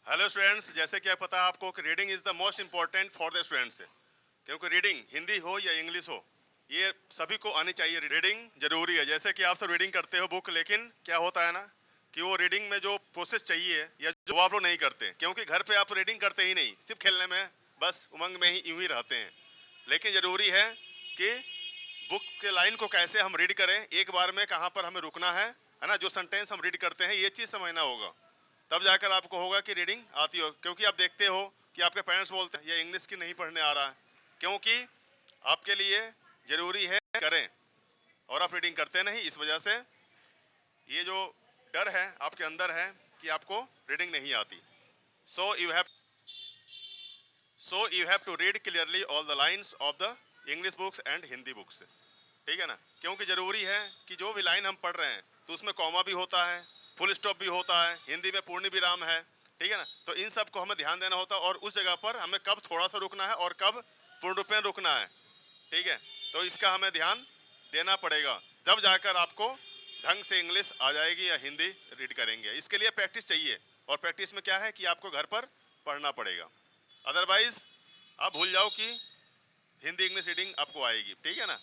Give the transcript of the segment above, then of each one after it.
Hello students, जैसे कि आप पता है आपको कि reading is the most important for the students. क्योंकि रीडिंग हिंदी हो या इंग्लिश हो, ये सभी को आनी चाहिए। रीडिंग जरूरी है। जैसे कि आप सब रीडिंग करते हो बुक, लेकिन क्या होता है ना कि वो रीडिंग में जो प्रोसेस चाहिए या जो आप लोग नहीं करते, क्योंकि घर पे आप रीडिंग करते ही नहीं, सिर्फ खेलने में बस उमंग में ही यूं ही रहते हैं। लेकिन ज़रूरी है कि बुक के लाइन को कैसे हम रीड करें, एक बार में कहाँ पर हमें रुकना है ना। जो सेंटेंस हम रीड करते हैं ये चीज़ समझना होगा, तब जाकर आपको होगा कि रीडिंग आती हो। क्योंकि आप देखते हो कि आपके पेरेंट्स बोलते हैं ये इंग्लिश की नहीं पढ़ने आ रहा है, क्योंकि आपके लिए ज़रूरी है करें और आप रीडिंग करते नहीं। इस वजह से ये जो डर है आपके अंदर है कि आपको रीडिंग नहीं आती। So you have to read clearly all the lines of the English books and Hindi books. ठीक है ना, क्योंकि ज़रूरी है कि जो भी लाइन हम पढ़ रहे हैं तो उसमें कॉमा भी होता है, फुल स्टॉप भी होता है, हिंदी में पूर्ण विराम है। ठीक है ना, तो इन सब को हमें ध्यान देना होता है और उस जगह पर हमें कब थोड़ा सा रुकना है और कब पूर्ण रूप में रुकना है। ठीक है, तो इसका हमें ध्यान देना पड़ेगा, जब जाकर आपको ढंग से इंग्लिश आ जाएगी या हिंदी रीड करेंगे। इसके लिए प्रैक्टिस चाहिए, और प्रैक्टिस में क्या है कि आपको घर पर पढ़ना पड़ेगा। अदरवाइज आप भूल जाओ कि हिंदी इंग्लिश रीडिंग आपको आएगी। ठीक है ना,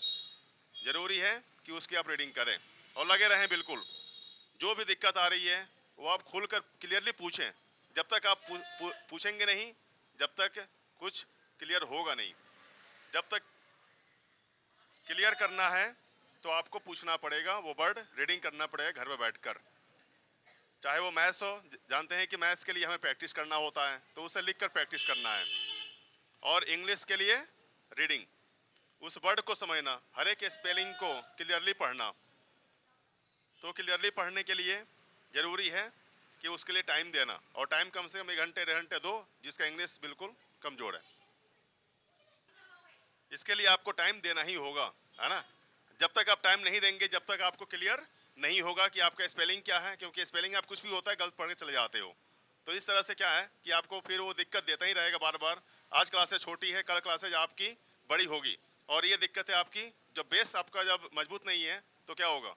ज़रूरी है कि उसकी आप रीडिंग करें और लगे रहें। बिल्कुल जो भी दिक्कत आ रही है वो आप खुलकर क्लियरली पूछें। जब तक आप पूछेंगे नहीं, जब तक कुछ क्लियर होगा नहीं। जब तक क्लियर करना है तो आपको पूछना पड़ेगा, वो वर्ड रीडिंग करना पड़ेगा घर में बैठकर। चाहे वो मैथ्स हो, जानते हैं कि मैथ्स के लिए हमें प्रैक्टिस करना होता है, तो उसे लिखकर प्रैक्टिस करना है। और इंग्लिश के लिए रीडिंग, उस वर्ड को समझना, हर एक स्पेलिंग को क्लियरली पढ़ना। तो क्लियरली पढ़ने के लिए ज़रूरी है कि उसके लिए टाइम देना, और टाइम कम से कम 1 घंटे 1.5 घंटे दो, जिसका इंग्लिश बिल्कुल कमज़ोर है। इसके लिए आपको टाइम देना ही होगा, है ना। जब तक आप टाइम नहीं देंगे, जब तक आपको क्लियर नहीं होगा कि आपका स्पेलिंग क्या है, क्योंकि स्पेलिंग आप कुछ भी होता है गलत पढ़ के चले जाते हो। तो इस तरह से क्या है कि आपको फिर वो दिक्कत देता ही रहेगा बार बार। आज क्लासेज छोटी है, कल क्लासेज आपकी बड़ी होगी, और ये दिक्कत है आपकी, जब बेस आपका जब मजबूत नहीं है तो क्या होगा,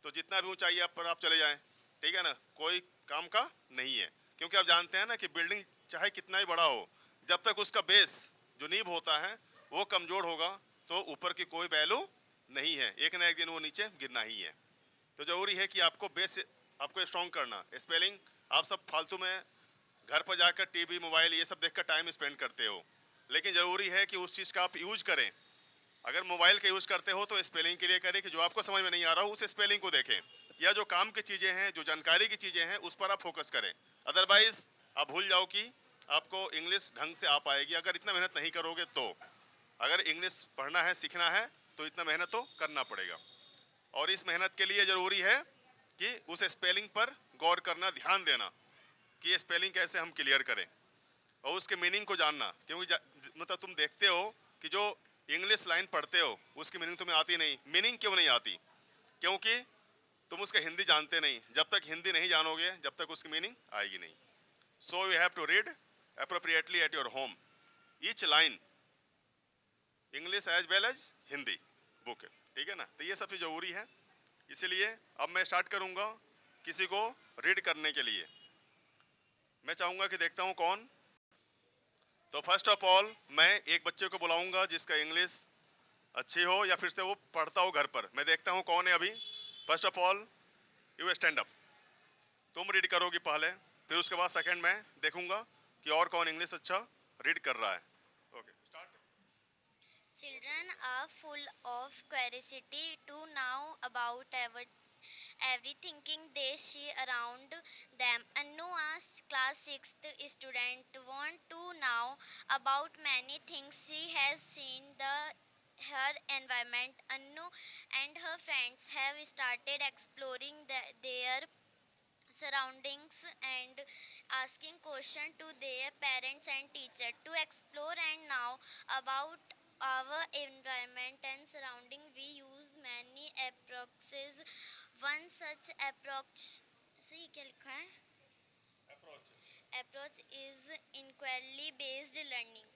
तो जितना भी ऊंचाई आप पर आप चले जाएं, ठीक है ना, कोई काम का नहीं है। क्योंकि आप जानते हैं ना कि बिल्डिंग चाहे कितना ही बड़ा हो, जब तक उसका बेस जो नींव होता है वो कमज़ोर होगा तो ऊपर की कोई वैल्यू नहीं है, एक ना एक दिन वो नीचे गिरना ही है। तो ज़रूरी है कि आपको बेस आपको स्ट्रॉन्ग करना। स्पेलिंग आप सब फालतू में घर पर जाकर टीवी मोबाइल ये सब देखकर टाइम स्पेंड करते हो, लेकिन ज़रूरी है कि उस चीज़ का आप यूज करें। अगर मोबाइल का यूज़ करते हो तो स्पेलिंग के लिए करें कि जो आपको समझ में नहीं आ रहा हो उस स्पेलिंग को देखें, या जो काम की चीज़ें हैं, जो जानकारी की चीज़ें हैं, उस पर आप फोकस करें। अदरवाइज आप भूल जाओ कि आपको इंग्लिश ढंग से आ पाएगी अगर इतना मेहनत नहीं करोगे तो। अगर इंग्लिश पढ़ना है, सीखना है, तो इतना मेहनत तो करना पड़ेगा। और इस मेहनत के लिए ज़रूरी है कि उस स्पेलिंग पर गौर करना, ध्यान देना कि ये स्पेलिंग कैसे हम क्लियर करें, और उसके मीनिंग को जानना। क्योंकि मतलब तुम देखते हो कि जो इंग्लिश लाइन पढ़ते हो उसकी मीनिंग तुम्हें आती नहीं। मीनिंग क्यों नहीं आती? क्योंकि तुम उसका हिंदी जानते नहीं। जब तक हिंदी नहीं जानोगे, जब तक उसकी मीनिंग आएगी नहीं। So you have to read appropriately at your home each line, English as well as Hindi book. ठीक है ना, तो ये सब जरूरी है। इसीलिए अब मैं स्टार्ट करूंगा किसी को रीड करने के लिए। मैं चाहूंगा कि देखता हूं कौन। तो फर्स्ट ऑफ ऑल मैं एक बच्चे को बुलाऊंगा जिसका इंग्लिश अच्छी हो या फिर से वो पढ़ता हो घर पर। मैं देखता हूँ कौन है अभी। First of all you stand up, तुम रीड करोगी पहले, फिर उसके बाद सेकंड मैं देखूंगा कि और कौन इंग्लिश अच्छा रीड कर रहा है। Okay, start. Children are full of curiosity to know about every thinking they see around them. Anu, a class 6th student, want to know about many things she has seen her environment. Anu and her friends have started exploring their surroundings and asking questions to their parents and teachers to explore and know about our environment and surrounding. We use many approaches. One such approach, सही क्या लिखा है? Approach is inquiry based learning.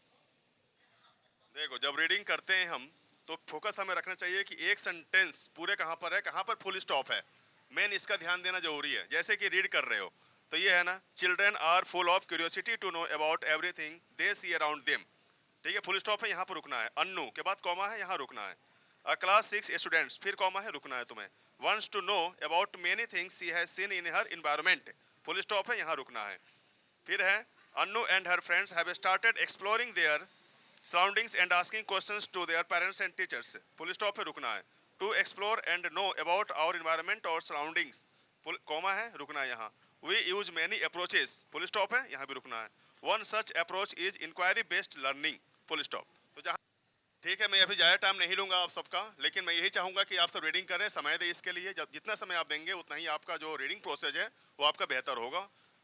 देखो, जब reading करते हैं हम तो फोकस हमें रखना चाहिए कि एक सेंटेंस पूरे कहाँ पर है, कहाँ पर फुल स्टॉप है। मेन इसका ध्यान देना जरूरी है। जैसे कि रीड कर रहे हो तो तो ये है ना, children are full of curiosity to know about everything they see around them. ठीक है, फुल स्टॉप है, यहाँ पर रुकना है। अन्नू के बाद कॉमा है, यहाँ रुकना है। अ क्लास 6 स्टूडेंट्स, फिर कॉमा है, रुकना है तुम्हें। Wants to know about many things she has seen in her environment, full stop है, यहाँ रुकना है। फिर है Annu and her friends have started exploring their surroundings and asking questions to their parents and teachers, full stop है, रुकना है। To explore and know about our environment और सराउंडिंग्स, कॉमा है, रुकना है यहाँ। We use many approaches, full stop है, यहाँ भी रुकना है। One such approach is inquiry based learning, full stop. तो जहाँ, ठीक है, मैं अभी ज़्यादा टाइम नहीं लूँगा आप सबका, लेकिन मैं यही चाहूँगा कि आप सब रीडिंग करें, समय दें इसके लिए। जब जितना समय आप देंगे उतना ही आपका जो रीडिंग प्रोसेस है वो आपका बेहतर होगा।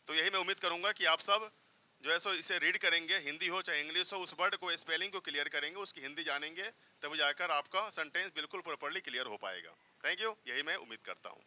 तो यही मैं उम्मीद करूँगा कि आप सब जो है सो इसे रीड करेंगे, हिंदी हो चाहे इंग्लिश हो, उस वर्ड को, स्पेलिंग को क्लियर करेंगे, उसकी हिंदी जानेंगे, तब जाकर आपका सेंटेंस बिल्कुल प्रॉपर्ली क्लियर हो पाएगा। थैंक यू, यही मैं उम्मीद करता हूँ।